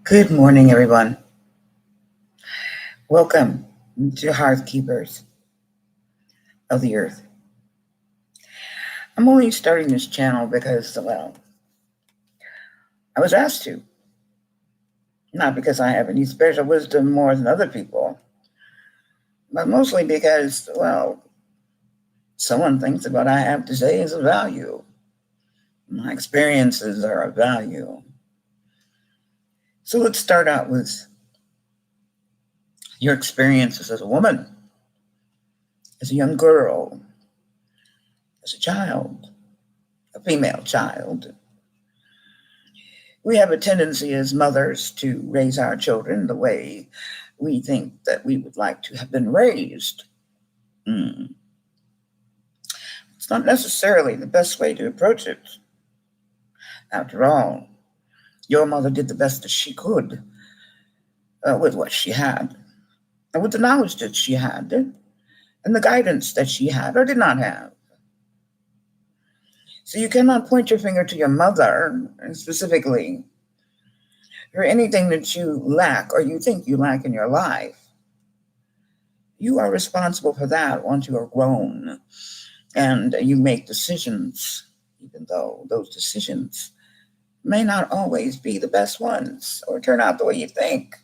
Good morning, everyone. Welcome to HearthKeepers of the Earth. I'm only starting this channel because, well, I was asked to. Not because I have any special wisdom more than other people, but mostly because, well, someone thinks that what I have to say is of value. My experiences are of value. So let's start out with your experiences as a woman, as a young girl, as a child, a female child. We have a tendency as mothers to raise our children the way we think that we would like to have been raised. It's not necessarily the best way to approach it. After all, your mother did the best that she could with what she had, and with the knowledge that she had, and the guidance that she had or did not have. So you cannot point your finger to your mother specifically for anything that you lack or you think you lack in your life. You are responsible for that once you are grown and you make decisions, even though those decisions may not always be the best ones or turn out the way you think.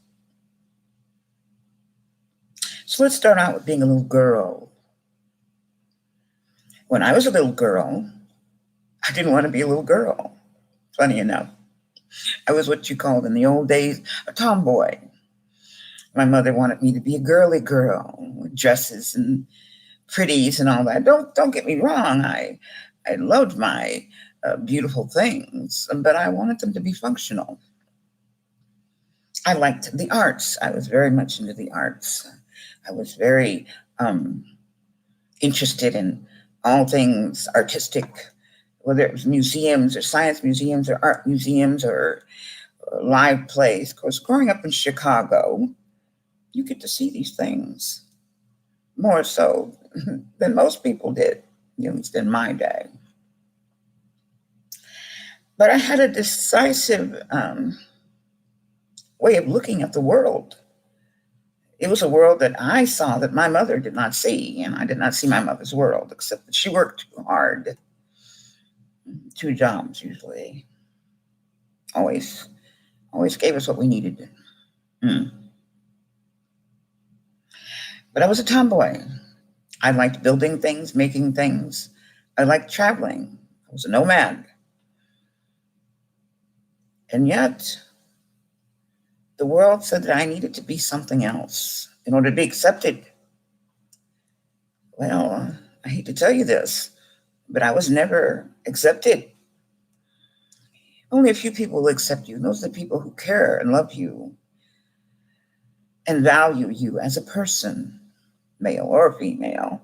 So let's start out with being a little girl. When I was a little girl, I didn't want to be a little girl. Funny enough, I was what you called in the old days a tomboy. My mother wanted me to be a girly girl with dresses and pretties and all that. Don't get me wrong. I loved my beautiful things, but I wanted them to be functional. I liked the arts. I was very much into the arts. I was very interested in all things artistic, whether it was museums or science museums or art museums or live plays. Of course, growing up in Chicago, you get to see these things more so than most people did, at least in my day. But I had a decisive way of looking at the world. It was a world that I saw that my mother did not see, and I did not see my mother's world, except that she worked too hard. 2 jobs usually. Always gave us what we needed. But I was a tomboy. I liked building things, making things. I liked traveling. I was a nomad. And yet, the world said that I needed to be something else in order to be accepted. Well, I hate to tell you this, but I was never accepted. Only a few people will accept you. Those are the people who care and love you and value you as a person, male or female.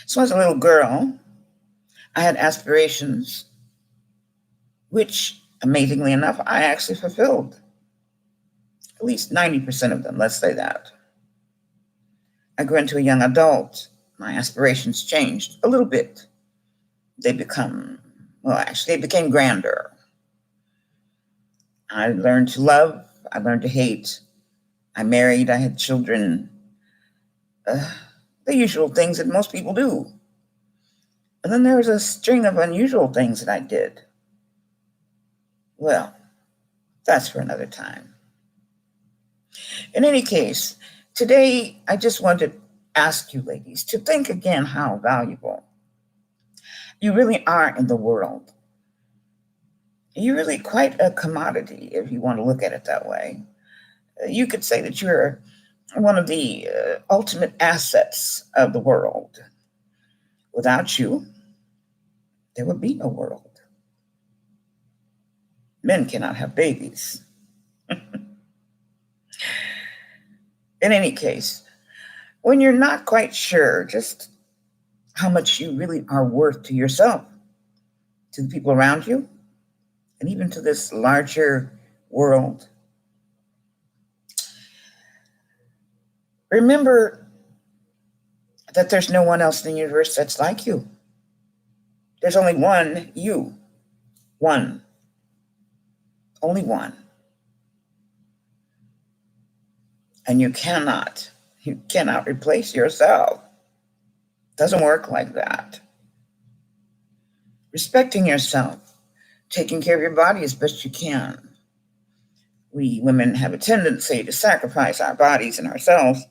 So as a little girl, I had aspirations, which, amazingly enough, I actually fulfilled. At least 90% of them, let's say that. I grew into a young adult. My aspirations changed a little bit. They became grander. I learned to love. I learned to hate. I married. I had children. The usual things that most people do. And then there was a string of unusual things that I did. Well, that's for another time. In any case, today I just want to ask you ladies to think again how valuable you really are in the world. You're really quite a commodity if you want to look at it that way. You could say that you're one of the ultimate assets of the world. Without you, there would be no world. Men cannot have babies. In any case, when you're not quite sure just how much you really are worth to yourself, to the people around you, and even to this larger world, remember that there's no one else in the universe that's like you. There's only one you. One. Only one. And you cannot replace yourself. It doesn't work like that. Respecting yourself, taking care of your body as best you can. We women have a tendency to sacrifice our bodies and ourselves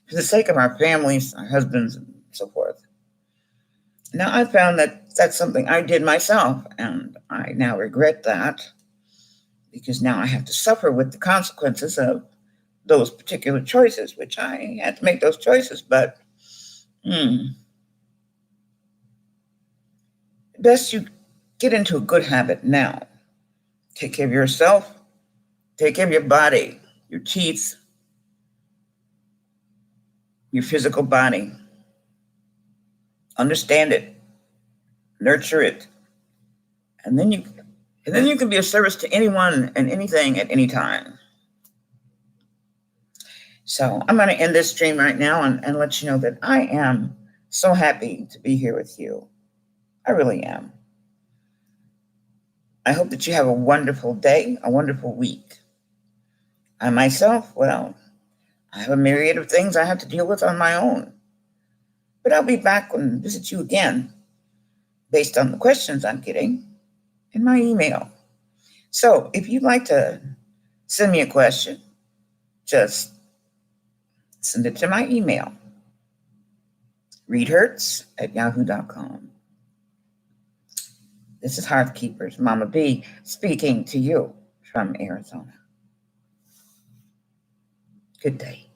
for the sake of our families, our husbands, and so forth. Now, I found that that's something I did myself, and I now regret that because now I have to suffer with the consequences of those particular choices, which I had to make those choices, but best you get into a good habit now. Take care of yourself, take care of your body, your teeth, your physical body. Understand it, nurture it, and then you can be of service to anyone and anything at any time. So I'm going to end this stream right now and let you know that I am so happy to be here with you. I really am. I hope that you have a wonderful day, a wonderful week. I myself, well, I have a myriad of things I have to deal with on my own. But I'll be back and visit you again based on the questions I'm getting in my email. So if you'd like to send me a question, just send it to my email, readhertz@yahoo.com. This is HearthKeepers, Mama B, speaking to you from Arizona. Good day.